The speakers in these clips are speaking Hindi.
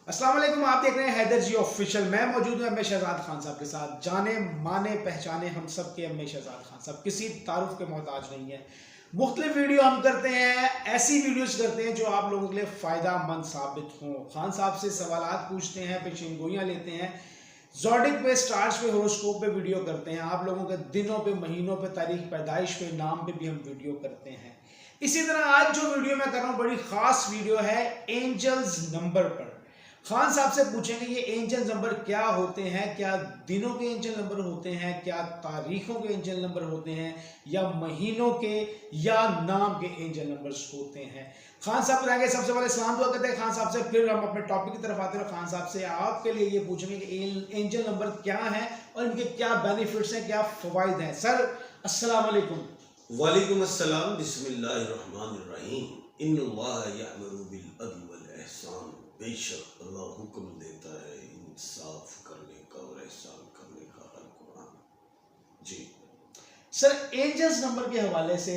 अस्सलाम वालेकुम, आप देख रहे हैं हैदर जी ऑफिशियल। मैं मौजूद हूं एम ए शहजाद खान साहब के साथ। जाने माने पहचाने हम सब के एम ए शहजाद खान साहब किसी तारुफ के मोहताज नहीं है। मुख्तलिफ वीडियो हम करते हैं, ऐसी वीडियोस करते हैं जो आप लोगों के लिए फ़ायदा मंद साबित हों। खान साहब से सवालात पूछते हैं, पेशीन गोइयाँ लेते हैं, ज़ोडिक पे, स्टार्स पे, होरोस्कोप पे वीडियो करते हैं। आप लोगों के दिनों पे, महीनों पे, तारीख पैदाइश पे, नाम पे भी हम वीडियो करते हैं। इसी तरह आज जो वीडियो मैं कर रहा हूँ बड़ी ख़ास वीडियो है एंजल्स नंबर पर। खान साहब से पूछेंगे ये एंजल नंबर क्या होते हैं, क्या दिनों के एंजल नंबर होते हैं, क्या तारीखों के एंजल नंबर होते हैं, या महीनों के या नाम के एंजल नंबर्स होते हैं। खान साहब बताएंगे। सबसे पहले सलाम दुआ करते हैं खान साहब से, फिर हम अपने टॉपिक की तरफ आते हैं। खान साहब से आपके लिए ये पूछेंगे कि एंजल नंबर क्या है और इनके क्या बेनिफिट्स हैं, क्या फवाइद हैं। सर अस्सलाम वालेकुम। वालेकुम अस्सलाम। बिस्मिल्लाहिर्रहमानिर्रहीम। इन्नल्लाह यअमुरु बिल अदल वल ihsan। बेशक अल्लाह हुक्म देता है इंसाफ करने का और एहसान करने का। अल कुरान। जी सर एंजल्स नंबर के हवाले से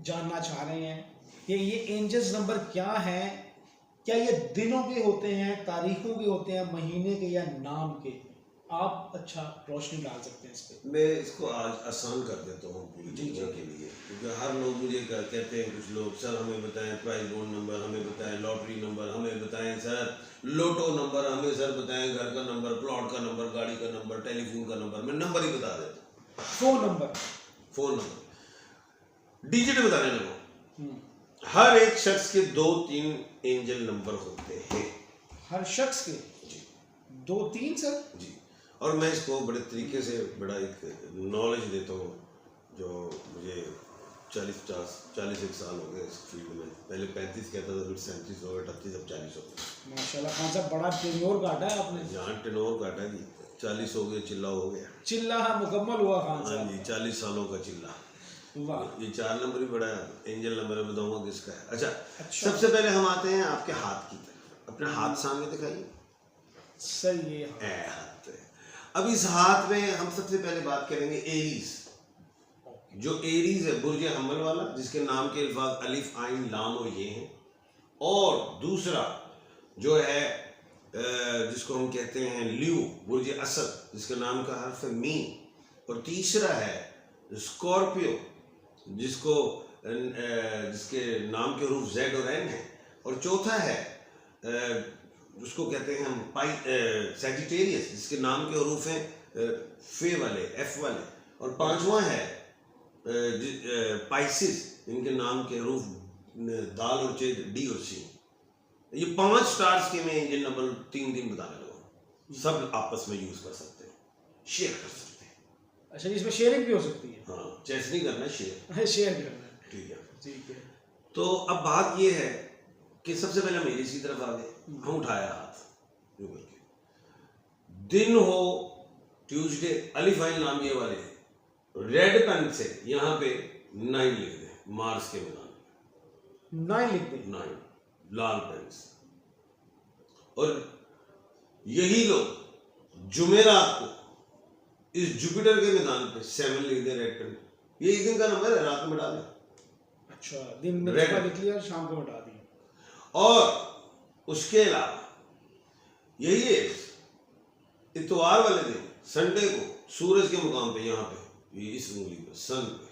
जानना चाह रहे हैं कि ये एंजल्स नंबर क्या है, क्या ये दिनों के होते हैं, तारीखों के होते हैं, महीने के या नाम के। आप अच्छा रोशनी डाल सकते हैं इस पे। मैं इसको आज आसान कर देता हूँ पूरी दुनिया के लिए, क्योंकि हर लोग मुझे कहते हैं, कुछ लोग सर हमें बताएं प्राइज बोर्ड नंबर, हमें बताएं लॉटरी नंबर, हमें बताएं सर लोटो नंबर, हमें सर बताएं घर का नंबर, प्लॉट का नंबर, गाड़ी का नंबर, टेलीफोन का नंबर। मैं नंबर ही बता देता हूँ। फोन नंबर डिजिट बताने लगा। हर एक शख्स के 2-3 एंजल नंबर होते हैं। हर शख्स के जी 2-3 सर जी। और मैं इसको बड़े तरीके से बड़ा एक नॉलेज देता हूँ, जो मुझे 41 साल हो गए इस फील्ड में। पहले 35 कहता था, फिर 37 हो गया, 38, अब 40 हो गया। माशाल्लाह खान साहब बड़ा टेन्योर काटा है आपने। यहाँ टेनोर काटा जी, 40 हो गए, चिल्ला हो गया। चिल्ला मुकम्मल हुआ खान हाँ साहब। जी, 40 सालों का चिल्ला। वाह। ये 4 नंबर ही बड़ा एंजल नंबर है, बताऊंगा किसका है। अच्छा, अच्छा। सबसे पहले हम आते हैं आपके हाथ की तरफ। अपने हाथ सामने दिखाइए। सर ये हाथ। अब इस हाथ में हम सबसे पहले बात करेंगे एरीज। जो एरीज है बुर्ज हमल वाला, जिसके नाम के अल्फाज अलिफ आइन लाम और ये हैं। और दूसरा जो है जिसको हम कहते हैं ल्यू, बुर्ज असद, जिसके नाम का हर्फ है मीम। और तीसरा है स्कॉर्पियो, जिसके नाम के हरूफ जेड और एन है। और चौथा है उसको कहते हैं हम सैजिटेरियस, जिसके नाम के हरूफ हैं फे वाले, एफ वाले। और पांचवा है पाइसिस, इनके नाम के हरूफ दाल और चे, डी और सी। ये 5 स्टार्स के मैं एंजल नंबर 3 बताने लगा। सब आपस में यूज कर सकते हैं, शेयर कर सकते हैं। अच्छा, इसमें शेयरिंग भी हो सकती है। हाँ, चेस नहीं करना, शेयर शेयर करना है। ठीक है। ठीक है। तो अब बात ये है कि सबसे पहले हम एरीज की तरफ आ गए। हम उठाया हाथ यूं करके। दिन हो ट्यूसडे, अलिफ आइन नाम ये वाले, रेड पेन से यहाँ पे 9 लिख दे, मार्स के मैदान 9 लिख दे। 9 लाल पेन से। और यही लोग जुमेरात को इस जुपिटर के मैदान पे 7 लिख दे रेड पेन। ये एक दिन का नंबर है, रात में डाले। अच्छा, दिन में लिख लिया, शाम को हटा दिया। और उसके अलावा यही है इतवार वाले दिन, संडे को, सूरज के मुकाम पे यहाँ पे ये इस उंगली पे सन पे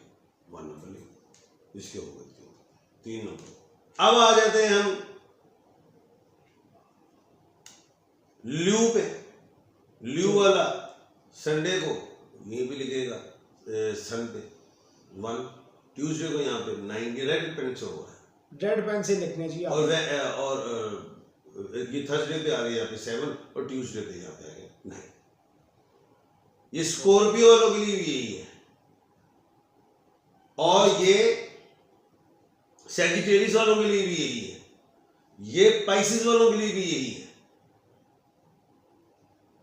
1 नंबर लिख, इसके हो गए 3 नंबर। अब आ जाते हैं हम ल्यू पे। ल्यू वाला संडे को यहीं पे लिखेगा सन पे 1, ट्यूसडे को यहाँ पे 9, रेड पेन से हुआ है, रेड पेन से लिखने जी। और ये थर्सडे पे आ गए यहाँ पे 7, और ट्यूसडे पे यहाँ पे आ गए 9। ये स्कॉर्पियो वालों के लिए भी यही है, और ये सैजिटेरियस वालों के लिए भी यही है, ये पाइसिस वालों के लिए भी यही है।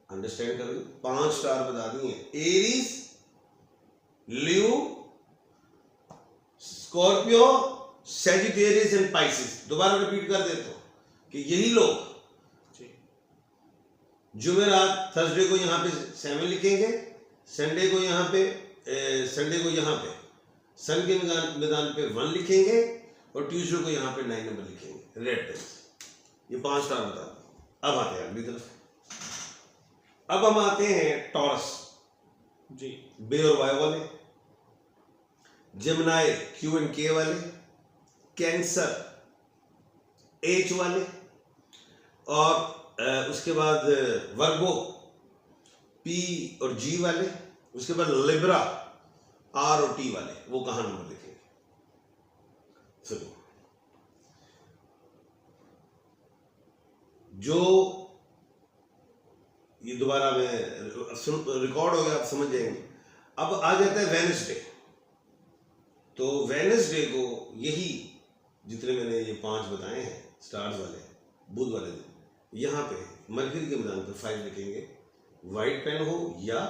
अंडरस्टैंड करो, 5 स्टार बता दिए, Aries, Leo, Scorpio, Sagittarius and Pisces. दोबारा रिपीट कर देता हूं कि यही लोग जुमेरात, थर्सडे को यहाँ पे 7 लिखेंगे, संडे को यहाँ पे सन के मैदान पे 1 लिखेंगे, और ट्यूसडे को यहाँ पे 9 नंबर लिखेंगे रेड पेन। ये 5 स्टार बता दो। अब आते हैं अगली तरफ। अब हम आते हैं टॉरस, जी, बे और वाई वाले, जेमिनाई क्यू एंड के वाले, कैंसर एच वाले, और उसके बाद वर्गो पी और जी वाले, उसके बाद लिब्रा आर और टी वाले। वो कहां नंबर लिखेंगे? सुनो, जो ये दोबारा में रिकॉर्ड हो गया, आप समझ जाएंगे। अब आ जाता है वेडनेसडे। तो वेडनेसडे को यही जितने मैंने ये 5 बताए हैं स्टार्स वाले, बुध वाले दिन, यहाँ पे मरकरी के मैदान पर 5 लिखेंगे। वाइट पेन हो या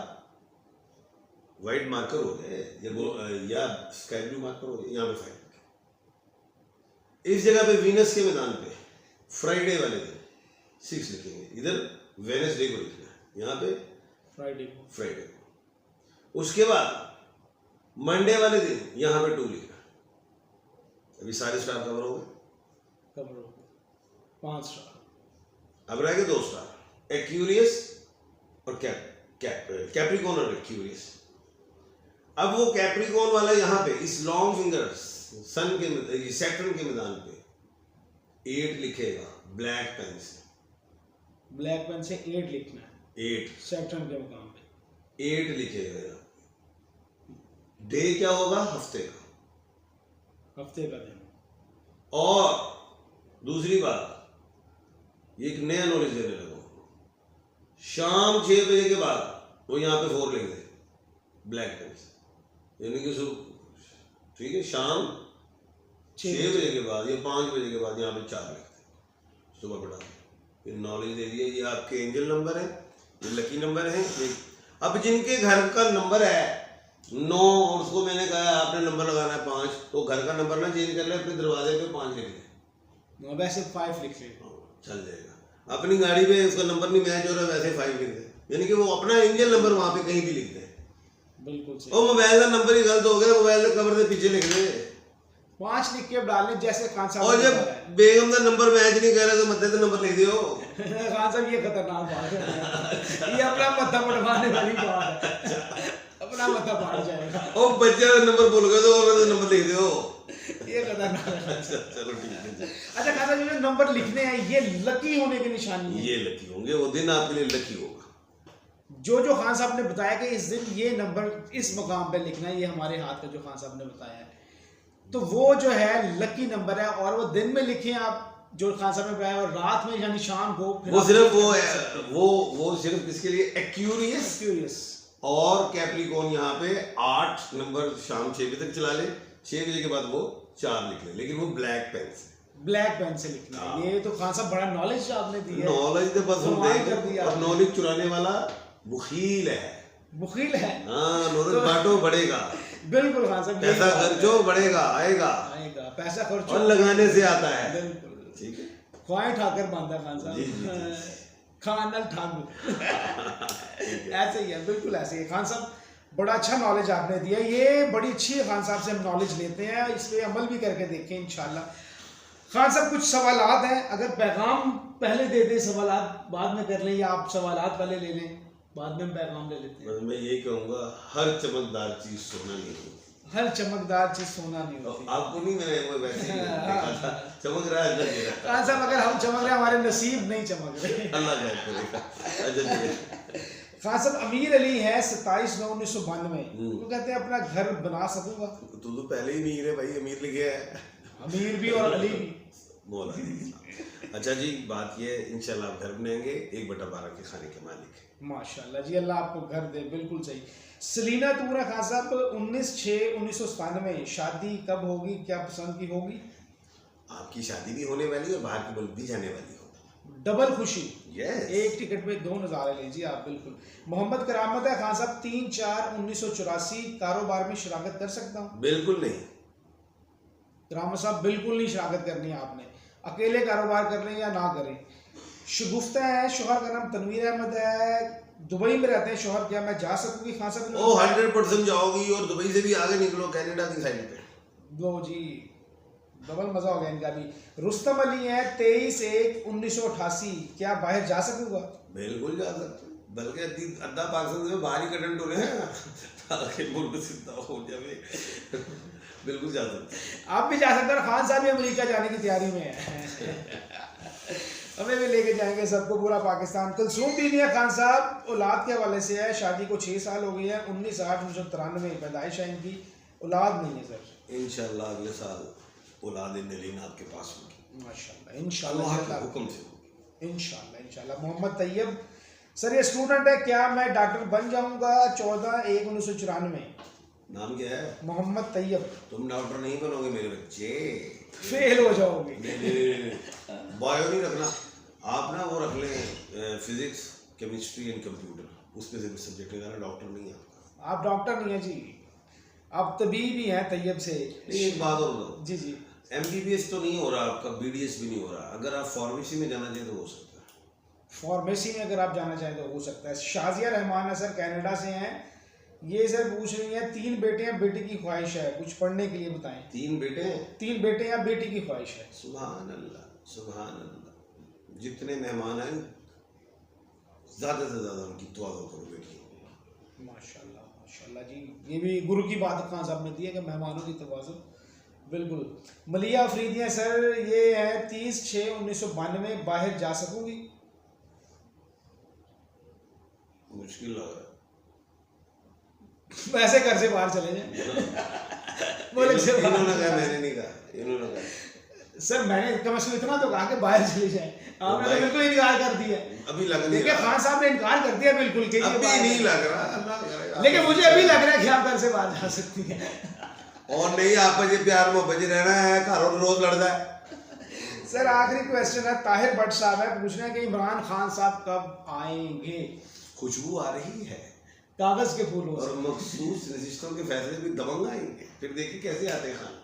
वाइट मार्कर हो जाए या स्काई ब्लू मार्कर हो जाए, यहाँ पे 5 लिखेंगे। इस जगह पे वीनस के मैदान पे फ्राइडे वाले दिन 6 लिखेंगे। इधर वेडनेसडे को लिखना है, यहाँ पे फ्राइडे को। उसके बाद मंडे वाले दिन यहाँ पे 2 लिखना। अभी सारे स्टार कवर हो गए, 5 स्टार। अब रह गए 2 स्टार, एक्यूरियस और कैप्रिकॉन और एक्यूरियस। अब वो कैप्रिकॉन वाला यहाँ पे इस लॉन्ग फिंगर सन के सैटर्न के मैदान पे 8 लिखेगा ब्लैक पेन से। ब्लैक पेन से 8 लिखना है, 8 सैटर्न के मुकाम पे 8 लिखेगा यहाँ। डे क्या होगा? हफ्ते का, हफ्ते का दिन। और दूसरी बात, ये एक नया नॉलेज देने लगा, शाम 6 बजे के बाद वो यहाँ पे 4 लिख दे ब्लैक पेन से, यानी कि ठीक है, शाम 6 बजे के बाद या 5 बजे के बाद यहाँ पे 4 लिख दे, सुबह बढ़ा। ये नॉलेज दे दिया। ये आपके एंजल नंबर है, ये लकी नंबर है। अब जिनके घर का नंबर है 9 और उसको मैंने कहा आपने नंबर लगाना है 5, तो घर का नंबर ना चेंज कर ले, अपने दरवाजे पे 5 लिख दे, वैसे 5 लिख ले, चल जाएगा। अपनी गाड़ी पे उसका नंबर नहीं मैच हो रहा, वैसे 5 लिख दे, यानी कि वो अपना एंजल नंबर वहां पे कहीं भी लिख दे। बिल्कुल सही। और मोबाइल का नंबर ही गलत हो गया, मोबाइल के कवर से पीछे लिख दे, 5 लिख के डालने, जैसे खान साहब। और जब बेगम का नंबर मैच नहीं कर रहा तो मत्थे तो नंबर लिख दियो। खान साहब ये खतरनाक बात है, ये अपना मत्था पटवाने वाली बात है, अपना मत्था फाड़ जाएगा। और बच्चे का नंबर भूल गए तो नंबर लिख दियो, ये खतरनाक है। चलो ठीक है। अच्छा खान साहब, जो नंबर लिखने हैं ये लकी होने की निशानी है, ये लकी होंगे, वो दिन आपके लिए लकी होगा। जो खान साहब ने बताया कि इस दिन ये नंबर इस मुकाम पे लिखना है, ये हमारे हाथ का जो खान साहब ने बताया है, तो वो जो है लकी नंबर है। और वो दिन में लिखें आप, जो खान साहब ने बताया, और रात में यानी शाम को। वो सिर्फ वो सिर्फ किसके लिए? एक्यूरियस और कैप्रिकॉन यहाँ पे 8 नंबर शाम 6 बजे तक चला ले, 6 बजे के बाद वो 4 लिख ले, लेकिन वो ब्लैक पेन से, ब्लैक पेन से लिखना है। ये तो खान साहब बड़ा नॉलेज आपने दिया, नॉलेज तो बस हम देंगे। और नॉलेज चुराने वाला बुखील है, बुखील है। हाँ, नॉलेज बांटो बढ़ेगा, बिल्कुल खान साहब, पैसा खर्चो बढ़ेगा, आएगा, पैसा खर्चो और लगाने से आता है। बिल्कुल ठीक है, ख्वाहिश ठाकर बांधा खान साहब, जी। खान अल ठाकुर ऐसे ही है, बिल्कुल ऐसे ही। खान साहब बड़ा अच्छा नॉलेज आपने दिया, ये बड़ी अच्छी है। खान साहब से हम नॉलेज लेते हैं, इस पे अमल भी करके देखें इंशाल्लाह। खान साहब कुछ सवालात हैं, अगर पैगाम पहले दे दें, सवालात बाद में कर लें, या आप सवालात पहले ले लें, बाद में हम पैगाम ले लेते हैं। बस मैं ये कहूँगा, हर चमकदार चीज सोना नहीं होती, हर चमकदार चीज सोना नहीं होती। आपको नहीं, मैंने वो वैसे ही देखा था, चमक रहा है अंदर मेरा। खान साहब अगर हम चमक रहे हैं, हमारे नसीब नहीं चमक रहे। अल्लाह जाए करेगा। खान साहब अमीर अली है 27/9/1992, वो कहते हैं अपना घर बना सकूंगा। तू तो पहले ही अमीर है भाई, अमीर लिखे है, अमीर भी और अली भी। मौला। अच्छा जी, बात ये है, इंशाल्लाह आप घर बनाएंगे, 1/12 के खाने के मालिक। माशाल्लाह जी, अल्लाह आपको घर दे। बिल्कुल सही। सलीना तूरा खान साहब 19/6/1997, शादी कब होगी, क्या पसंद की होगी? आपकी शादी भी होने वाली है और बाहर की मुल्क भी जाने वाली हो, डबल खुशी। yes। एक टिकट पे 2 नज़ारे लीजिए आप। बिल्कुल। मोहम्मद करामत है खान साहब 3/4/1984, कारोबार में शिराकत कर सकता हूँ? बिल्कुल नहीं। करामत साहब बिल्कुल नहीं शिराकत करनी है आपने, अकेले कारोबार कर लें या ना करें। शगुफ्ता है, शोहर का नाम तनवीर अहमद है, दुबई में रहते हैं शोहर, क्या मैं जा सकूंगी खान साहब? ओ 100% जाओगी, और दुबई से भी आगे निकलो, कनाडा की साइड पे। दो जी, डबल मजा हो गया इनका भी। रुस्तम अली है 23/1/1988, क्या बाहर जा सकूंगा? बिल्कुल जा सकते हैं, बल्कि अद्धा पाकिस्तान में बाहर ही कटन टोले हैं ताकि मुल्क सिद्धा हो जाए। बिल्कुल जा सकते हैं, आप भी जा सकते हैं। खान साहब भी अमेरिका जाने की तैयारी में है। हमें भी लेके जाएंगे सबको, पूरा पाकिस्तान। कुलसूम बीनिया खान साहब औलाद के हवाले से है, शादी को 6 साल हो गए हैं, 19/8/1993 पैदाइश है इनकी, औलाद नहीं है सर। इंशाल्लाह अगले साल औलाद नलीन आपके पास होगी माशाल्लाह, अल्लाह इंशाल्लाह के हुक्म से। इंशाल्लाह इंशाल्लाह। मोहम्मद तैयब सर, ये स्टूडेंट है, क्या मैं डॉक्टर बन जाऊंगा? 14/1/1994। नाम क्या है? मोहम्मद तैयब। तुम डॉक्टर नहीं बनोगे मेरे बच्चे, फेल हो जाओगे। बायो नहीं रखना आप, ना वो रख लें फिजिक्स केमिस्ट्री एंड कंप्यूटर, उसमें से सब्जेक्ट लेना, डॉक्टर नहीं आपका। आप डॉक्टर नहीं है जी, आप तबीब ही हैं तैयब से। एक बात और बताओ, जी जी, MBBS तो नहीं हो रहा आपका, BDS भी नहीं हो रहा, अगर आप फार्मेसी में जाना चाहिए तो हो सकता है। फार्मेसी में अगर आप जाना चाहें तो हो सकता है। शाजिया रहमान है सर, कनाडा से हैं, ये सर पूछ रही हैं 3 बेटे हैं, बेटी की ख्वाहिश है, कुछ पढ़ने के लिए बताएं। 3 बेटे हैं? 3 बेटे हैं, बेटी की ख्वाहिश है। सुभान अल्लाह सुभान अल्लाह। जितने मेहमान आए ज़्यादा से ज़्यादा उनकी दुआ करो बेटी। माशाल्लाह माशाल्लाह जी, ये भी गुरु की बात खान साहब ने दी है कि मेहमानों की तवाज़ुन। बिल्कुल। मलिया अफरीदी है सर, ये है 30/6/1992, बाहर जा सकूंगी? मुश्किल लग रहा है। वैसे घर से बाहर चले जाए। बोले से इन्होंने कहा, मैंने नहीं कहा, इन्होंने कहा। सर मैंने कम से कम इतना तो कहा कि बाहर चले जाए, आपने तो बिल्कुल इनकार कर दिया। अभी लग नहीं देखिए खान साहब ने इनकार कर दिया बिल्कुल कि अभी नहीं लग रहा, अल्लाह करेगा। लेकिन मुझे अभी लग रहा है कि आप घर से बाहर जा सकती हैं। और नहीं, आप ये प्यार मोहब्बत रहना है, घर रोज लड़ता है। सर आखिरी क्वेश्चन है, ताहिर भट्ट साहब है, पूछ रहे हैं कि इमरान खान साहब कब आएंगे? खुशबू आ रही है कागज के फूलों और से। मखसूस नशिस्तों के फैसले भी दबंग आएंगे, फिर देखिए कैसे आते हैं खान।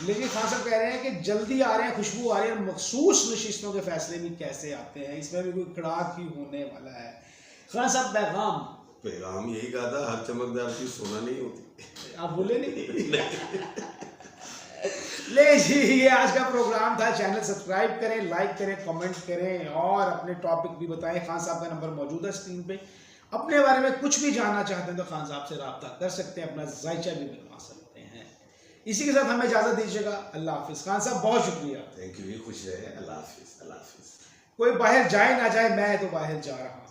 लेकिन खान साहब कह रहे हैं कि जल्दी आ रहे हैं, खुशबू आ रही है, मखसूस नशिस्तों के फैसले भी कैसे आते हैं, इसमें भी कोई खड़ाक ही होने वाला है। खान साहब पैगाम यही कहा था, हर चमकदार चीज सोना नहीं होती। आप बोले नहीं। ले जी, ये आज का प्रोग्राम था। चैनल सब्सक्राइब करें, लाइक करें, कमेंट करें और अपने टॉपिक भी बताएं। खान साहब का नंबर मौजूद है स्क्रीन पे। अपने बारे में कुछ भी जानना चाहते हैं तो खान साहब से रब्ता कर सकते हैं, अपना जायचा भी बनवा सकते हैं। इसी के साथ हमें इजाजत दीजिएगा। अल्लाह हाफिज। खान साहब बहुत शुक्रिया। थैंक यू, खुश रहे। अल्लाह हाफिज, अल्लाह हाफिज। कोई बाहर जाए ना जाए, मैं तो बाहर जा रहा हूँ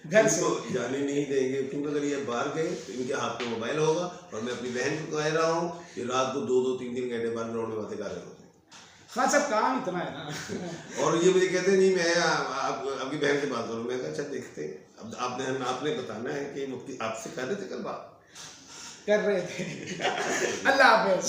घर से। जाने नहीं देंगे, क्योंकि अगर ये बाहर गए तो इनके हाथ में मोबाइल होगा और मैं अपनी बहन को कह रहा हूँ कि रात को 2-2, 3-3 घंटे बाद ग्राउंड में बातें कर रहे होते हैं। खान साहब काम इतना है ना। और ये मुझे कहते हैं नहीं मैं आपकी बहन से बात करूँ। मैं कहा अच्छा देखते हैं, अब आपने बताना है कि मुफ्ती आपसे कर रहे थे कल बात कर रहे थे। अल्लाह हाफिज।